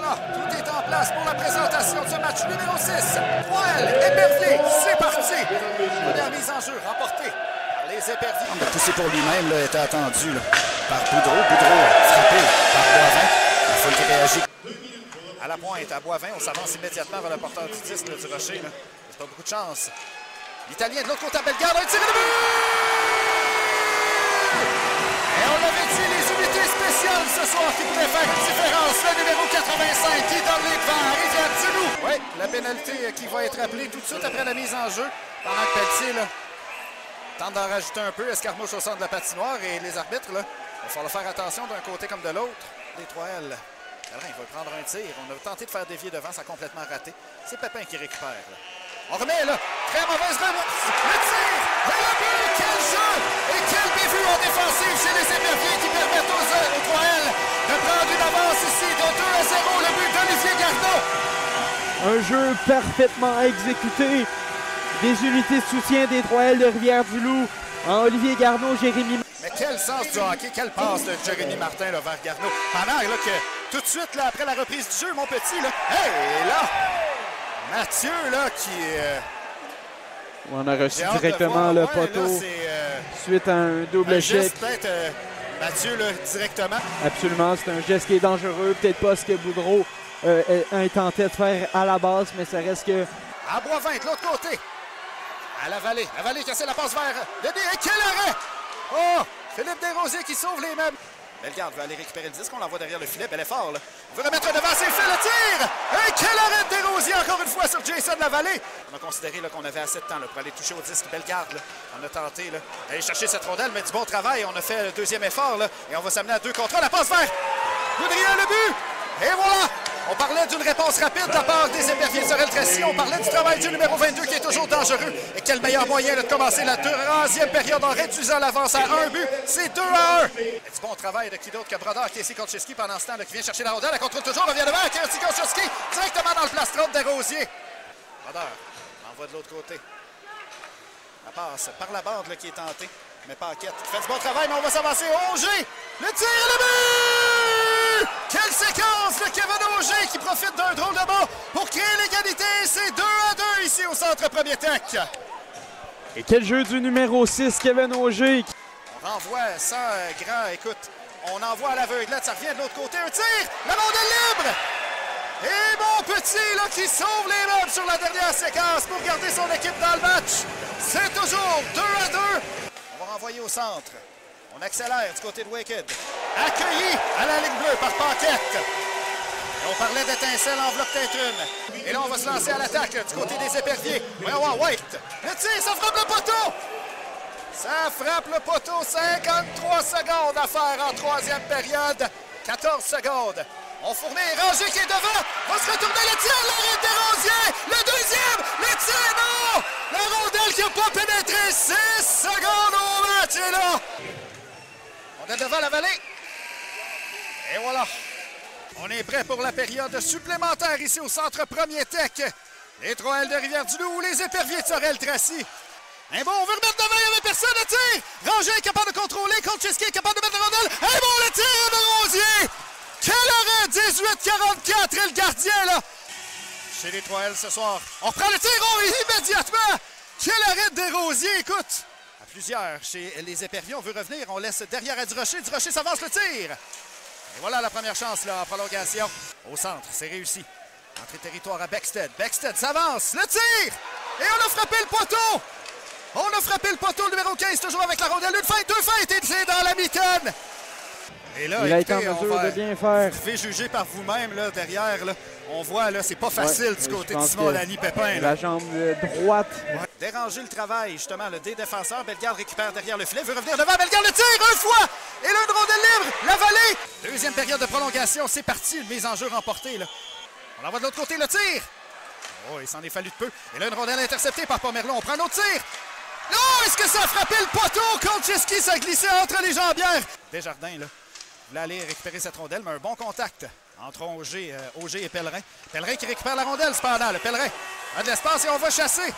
voilà, tout est en place pour la présentation de ce match numéro 6. Troël, Épervier, c'est parti. Première mise en jeu remportée par les Éperviers. Le poussé pour lui-même là, était attendu là, par Boudreau. Boudreau frappé par Boivin. La foule qui réagit. À la pointe, à Boivin, on s'avance immédiatement vers le porteur du disque du Rocher. C'est pas beaucoup de chance. L'Italien de l'autre côté à Bellegarde, un tir de but! Et on l'avait dit, les unités spéciales ce soir qui pourraient faire une différence. Le numéro 85 qui donne les devants, Rivière-du-Loup. Oui, la pénalité qui va être appelée tout de suite après la mise en jeu. Pendant que Pelletier là, tente d'en rajouter un peu, escarmouche au centre de la patinoire. Et les arbitres, là, il va falloir faire attention d'un côté comme de l'autre. Les Troël. Il va prendre un tir. On a tenté de faire dévier devant, ça a complètement raté. C'est Pépin qui récupère. Là. On remet là. Très mauvaise remise. Le tir. Et le but. Quel jeu. Et quel bévue en défensive chez les Éperviers qui permettent aux Troël de prendre une avance ici de 2-0. Le but d'Olivier Gardot. Un jeu parfaitement exécuté. Des unités de soutien des Troël de Rivière-du-Loup. Olivier Garneau, Jérémy. Mais quel sens du hockey, quelle passe de Jérémy Martin là, vers Garneau. Pendant là, que tout de suite, là, après la reprise du jeu, mon petit, là, hey, là, Mathieu, là, qui... On a reçu directement le poteau là, suite à un double échec. Peut-être Mathieu, là, directement. Absolument, c'est un geste qui est dangereux. Peut-être pas ce que Boudreau tentait de faire à la base, mais ça reste que... À Boivin, de l'autre côté. À la Vallée qui essaie la passe vers le dé. Et quel arrêt! Oh! Philippe Desrosiers qui sauve les meubles. Bellegarde veut aller récupérer le disque. On l'envoie derrière le filet. Bel effort, là. On veut remettre devant. C'est fait le tir! Et quel arrêt de Desrosiers encore une fois sur Jason Lavallée. On a considéré qu'on avait assez de temps là, pour aller toucher au disque. Bellegarde, là. On a tenté d'aller chercher cette rondelle, mais du bon travail. On a fait le deuxième effort là, et on va s'amener à 2 contre 1. La passe vers Boudria, le but! Et voilà! On parlait d'une réponse rapide de la part des Éperviers de Sorel-Tracy. On parlait du travail du numéro 22 qui est toujours dangereux. Et quel meilleur moyen de commencer la 3e période en réduisant l'avance à 1 but. C'est 2-1. Et du bon travail de qui d'autre que Brodeur, Casey Kolczewski pendant ce temps là, qui vient chercher la rondelle. Elle contrôle toujours, revient devant. Casey Kolczewski directement dans le plastron des Rosiers. Brodeur envoie de l'autre côté. La passe par la bande là, qui est tentée. Mais Paquette fait du bon travail, mais on va s'avancer. Auger, le tir et le but! Quelle séquence de Kevin Auger qui profite d'un drôle de bas pour créer l'égalité. C'est 2-2 ici au centre Premier Tech. Et quel jeu du numéro 6, Kevin Auger. On renvoie ça, grand. Écoute, on envoie à l'aveuglette, ça revient de l'autre côté. Un tir, la rondelle libre! Et mon petit là, qui sauve les meubles sur la dernière séquence pour garder son équipe dans le match. C'est toujours 2-2. On va renvoyer au centre. On accélère du côté de Wicked. Accueilli à la ligne bleue par Paquette. Et on parlait d'étincelle, enveloppe peut-être une. Et là, on va se lancer à l'attaque du côté des Éperviers. Voyons voir White. Le tir, ça frappe le poteau. Ça frappe le poteau. 53 secondes à faire en 3e période. 14 secondes. On fournit Ranger qui est devant. Va se retourner le tir. L'arrêt des Rosiers. Le deuxième. Le tir, non. La rondelle qui n'a pas pénétré. 6 secondes au match. Et là, on est devant la Vallée. Et voilà. On est prêt pour la période supplémentaire ici au centre Premier Tech. Les Troël de Rivière-du-Loup ou les Éperviers de Sorel-Tracy. Un bon, on veut remettre devant, il n'y avait personne, le tir. Ranger est capable de contrôler, Kolczewski est capable de mettre la rondelle. Un bon, le tir de Rosier. Quel arrêt, 18-44, et le gardien, là. Chez les Troël ce soir. On reprend le tir, immédiatement. Quel arrêt de Desrosiers, écoute. À plusieurs, chez les Éperviers, on veut revenir. On laisse derrière à Durocher. Durocher s'avance le tir. Et voilà la première chance, là, en prolongation. Au centre, c'est réussi. Entrée territoire à Beckstead. Beckstead s'avance, le tir. Et on a frappé le poteau. On a frappé le poteau, le numéro 15, toujours avec la rondelle. Une feinte, 2 feintes, et c'est dans la mitaine. Et là, il a été en mesure de bien faire. Vous devez juger par vous-même, là, derrière, là. On voit, là, c'est pas facile du côté de Simon Lani Pépin. Là. La jambe droite. Ouais. Déranger le travail, justement, le des défenseurs. Bellegarde récupère derrière le filet, veut revenir devant. Bellegarde le tire, 1 fois. Et là, une rondelle libre, la Vallée. Deuxième période de prolongation, c'est parti, une mise en jeu remportée, là. On l'envoie de l'autre côté, le tir. Oh, il s'en est fallu de peu. Et là, une rondelle interceptée par Pomerleau. On prend l'autre tir. Non, est-ce que ça a frappé le poteau? Kolczewski, ça a glissé entre les jambières. Desjardins, là, voulait aller récupérer cette rondelle, mais un bon contact entre Auger et Pellerin. Pellerin qui récupère la rondelle, cependant. Le Pellerin a de l'espace et on va chasser.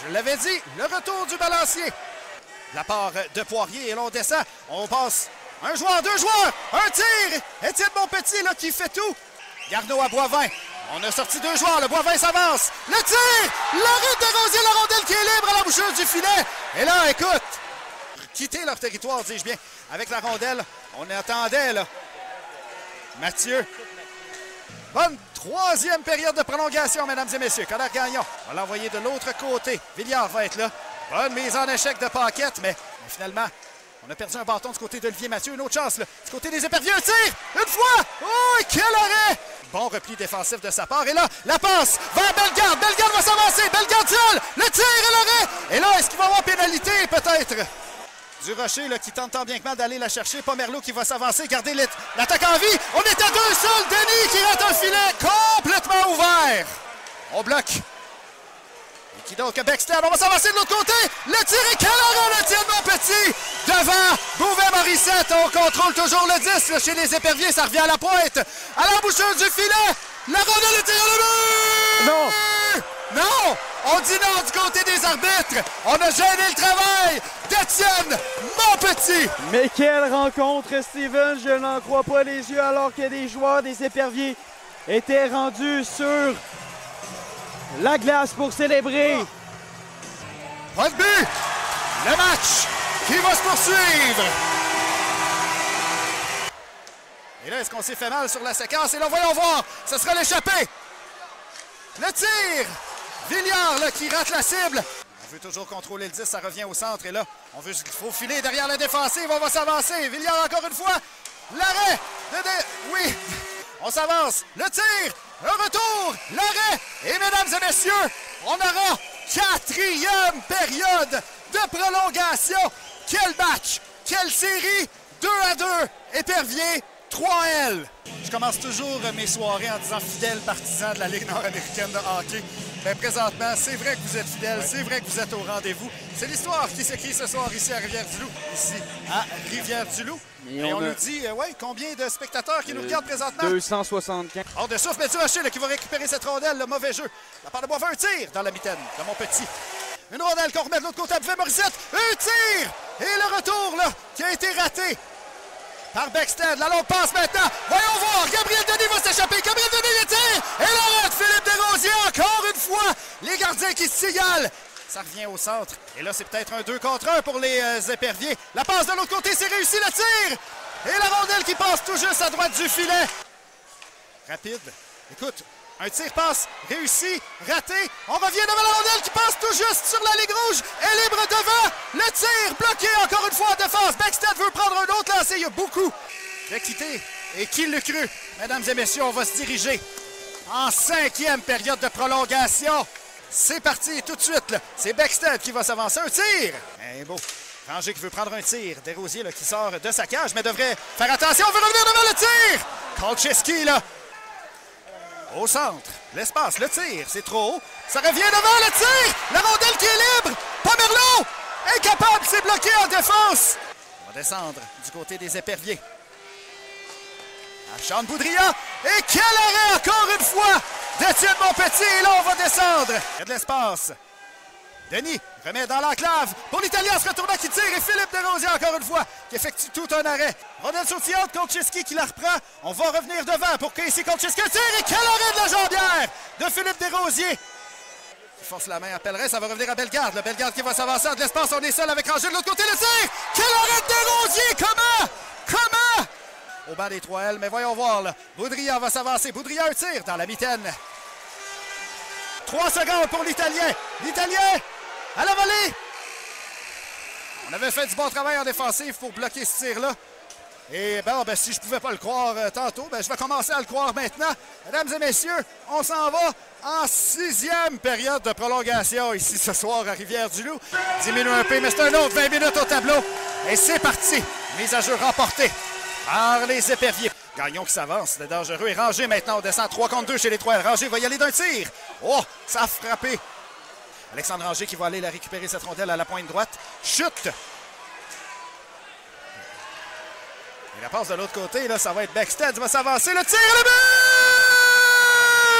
Je l'avais dit, le retour du balancier. De la part de Poirier, et là, on descend. On passe un joueur, 2 joueurs, un tir. Étienne Monpetit, là, qui fait tout. Garneau à Boivin. On a sorti 2 joueurs. Le Boivin s'avance. Le tir! L'arrêt de Rosier, la rondelle qui est libre à la bouchure du filet. Et là, écoute, quitter leur territoire, dis-je bien, avec la rondelle. On attendait, là. Mathieu. Bonne 3e période de prolongation, mesdames et messieurs. Connor Gagnon va l'envoyer de l'autre côté. Villiard va être là. Bonne mise en échec de Paquette, mais finalement, on a perdu un bâton du côté d'Olivier Mathieu. Une autre chance, là. Du côté des Éperviers, un tir! Une fois! Oh, quel arrêt! Bon repli défensif de sa part. Et là, la passe vers Bellegarde. Bellegarde va s'avancer. Bellegarde seul. Le tir et l'arrêt. Et là, est-ce qu'il va y avoir pénalité? Peut-être. Durocher là, qui tente tant bien que mal d'aller la chercher. Pomerleau qui va s'avancer, garder l'attaque en vie. On est à 2 seuls. Denis qui rate un filet complètement ouvert. On bloque. Et qui donc? Bexter. On va s'avancer de l'autre côté. Le tir et quel arrêt le tient de Montpetit. Devant Bouvet-Morissette. On contrôle toujours le 10 là, chez les Éperviers. Ça revient à la pointe. À l'embouchure du filet. La rondelle est tirée le but. Non. Non! On dit non du côté des arbitres! On a gêné le travail d'Étienne Montpetit! Mais quelle rencontre, Steven! Je n'en crois pas les yeux alors que des joueurs des Éperviers étaient rendus sur la glace pour célébrer. Pas de but! Le match qui va se poursuivre! Et là, est-ce qu'on s'est fait mal sur la séquence? Et là, voyons voir! Ce sera l'échappée! Le tir! Villiard là, qui rate la cible. On veut toujours contrôler le 10, ça revient au centre. Et là, on veut faufiler derrière la défensive. On va s'avancer. Villiard encore une fois. L'arrêt. Oui, on s'avance. Le tir. Le retour. L'arrêt. Et mesdames et messieurs, on aura 4e période de prolongation. Quel match. Quelle série. 2-2. Épervier. 3L. Je commence toujours mes soirées en disant fidèle partisan de la Ligue nord-américaine de hockey. Mais présentement, c'est vrai que vous êtes fidèles, c'est vrai que vous êtes au rendez-vous. C'est l'histoire qui s'écrit ce soir ici à Rivière-du-Loup. Ici à Rivière-du-Loup. Et on nous dit, combien de spectateurs qui nous regardent présentement? 275. Hors de souffle, Mathieu Haché qui va récupérer cette rondelle, le mauvais jeu. La part de Boivin, un tir dans la mitaine de Montpetit. Une rondelle qu'on remet de l'autre côté à Bouvet-Morissette. Un tir! Et le retour là, qui a été raté par Bexted. La longue passe maintenant. Voyons voir. Gabriel Denis va s'échapper. Gabriel Denis le tire. Et l'arrêt de Philippe Desrosiers. Encore une fois. Les gardiens qui se signalent. Ça revient au centre. Et là, c'est peut-être un 2 contre 1 pour les Éperviers. La passe de l'autre côté, c'est réussi. Le tir. Et la rondelle qui passe tout juste à droite du filet. Rapide. Écoute. Un tir-passe réussi, raté. On revient devant la rondelle qui passe tout juste sur la ligne rouge. Est libre devant. Le tir bloqué encore une fois en défense. Bexted veut prendre un autre lancé. Il y a beaucoup d'équité. Et qui le crut? Mesdames et messieurs, on va se diriger en 5e période de prolongation. C'est parti tout de suite. C'est Bexted qui va s'avancer. Un tir. Eh beau. Ranger qui veut prendre un tir. Desrosiers là, qui sort de sa cage, mais devrait faire attention. On veut revenir devant le tir. Kolcheski là. Au centre, l'espace, le tir, c'est trop haut. Ça revient devant le tir. La rondelle qui est libre. Pomerleau, incapable, c'est bloqué en défense. On va descendre du côté des Éperviers. À Sean Boudria. Et quel arrêt encore une fois d'Étienne Montpetit. Et là, on va descendre. Il y a de l'espace. Denis remet dans l'enclave pour l'Italien, se retournant qui tire. Et Philippe Desrosiers encore une fois qui effectue tout un arrêt. Rondelle sautillante, Kolcheski qui la reprend. On va revenir devant pour Casey Kolcheski. Tire et quel arrêt de la jambière de Philippe Desrosiers. Il force la main à Pellerin, ça va revenir à Bellegarde. Le Bellegarde qui va s'avancer de l'espace. On est seul avec Ranger de l'autre côté. Le tir. Quel arrêt de Desrosiers. Comment? Au banc des 3L, mais voyons voir là. Boudria va s'avancer. Boudria un tir dans la mitaine. 3 secondes pour l'Italien. L'Italien à la volée. On avait fait du bon travail en défensive pour bloquer ce tir-là. Et ben, si je ne pouvais pas le croire tantôt, je vais commencer à le croire maintenant. Mesdames et messieurs, on s'en va en 6e période de prolongation ici ce soir à Rivière-du-Loup. Diminue un peu, mais c'est un autre 20 minutes au tableau. Et c'est parti. Mise à jeu remportée par les Éperviers. Gagnon qui s'avance, c'est dangereux. Et Ranger maintenant, on descend 3 contre 2 chez les 3. Ranger va y aller d'un tir. Oh, ça a frappé. Alexandre Ranger qui va aller la récupérer cette rondelle à la pointe droite. Chute. Et la passe de l'autre côté, là, ça va être Bexted. Il va s'avancer. Le tir et le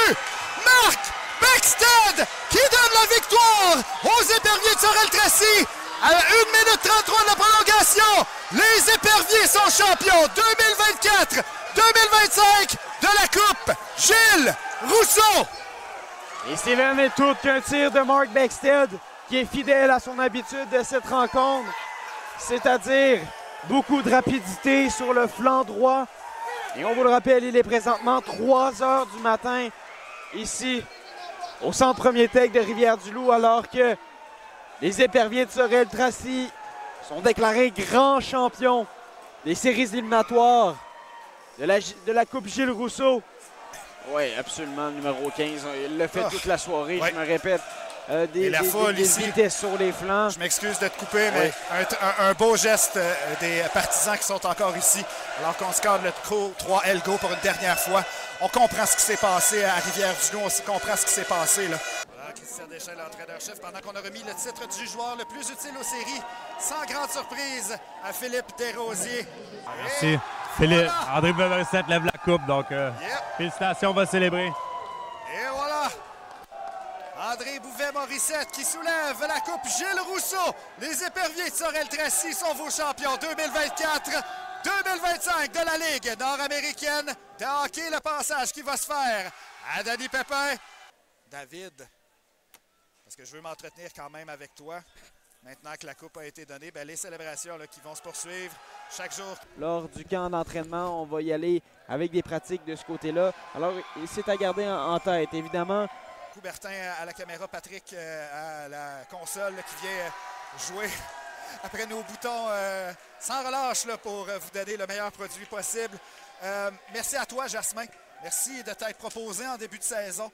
but! Marc Bexted qui donne la victoire aux Éperviers de Sorel-Tracy. À 1 minute 33 de la prolongation, les Éperviers sont champions 2024 2025 de la Coupe Gilles Rousseau. Et Steven est tout qu'un tir de Mark Beckstead qui est fidèle à son habitude de cette rencontre, c'est-à-dire beaucoup de rapidité sur le flanc droit. Et on vous le rappelle, il est présentement 3 heures du matin ici au centre Premier Tech de Rivière-du-Loup, alors que les Éperviers de Sorel-Tracy sont déclarés grands champions des séries éliminatoires de la Coupe Gilles Rousseau. Oui, absolument, le numéro 15. Il l'a fait toute la soirée, je me répète. Des vitesses sur les flancs. Je m'excuse de te couper, mais un beau geste des partisans qui sont encore ici, alors qu'on se cadre le 3L Go pour une dernière fois. On comprend ce qui s'est passé à Rivière-du-Loup, on comprend ce qui s'est passé là. Voilà, Christian Deschênes, l'entraîneur-chef, pendant qu'on a remis le titre du joueur le plus utile aux séries, sans grande surprise, à Philippe Desrosiers. Merci. Philippe, André Bouvet-Morissette lève la coupe, donc félicitations, on va célébrer. Et voilà! André Bouvet-Morissette qui soulève la Coupe Gilles Rousseau. Les Éperviers de Sorel-Tracy sont vos champions 2024-2025 de la Ligue nord-américaine de hockey. Le passage qui va se faire à Danny Pépin. David, parce que je veux m'entretenir quand même avec toi. Maintenant que la coupe a été donnée, ben les célébrations là, qui vont se poursuivre chaque jour. Lors du camp d'entraînement, on va y aller avec des pratiques de ce côté-là. Alors, c'est à garder en tête, évidemment. Coubertin à la caméra, Patrick à la console qui vient jouer après nos boutons sans relâche là, pour vous donner le meilleur produit possible. Merci à toi, Jasmin. Merci de t'être proposé en début de saison,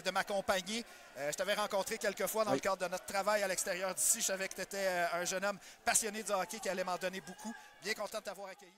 de m'accompagner. Je t'avais rencontré quelques fois dans le cadre de notre travail à l'extérieur d'ici. Je savais que tu étais un jeune homme passionné du hockey qui allait m'en donner beaucoup. Bien content de t'avoir accueilli.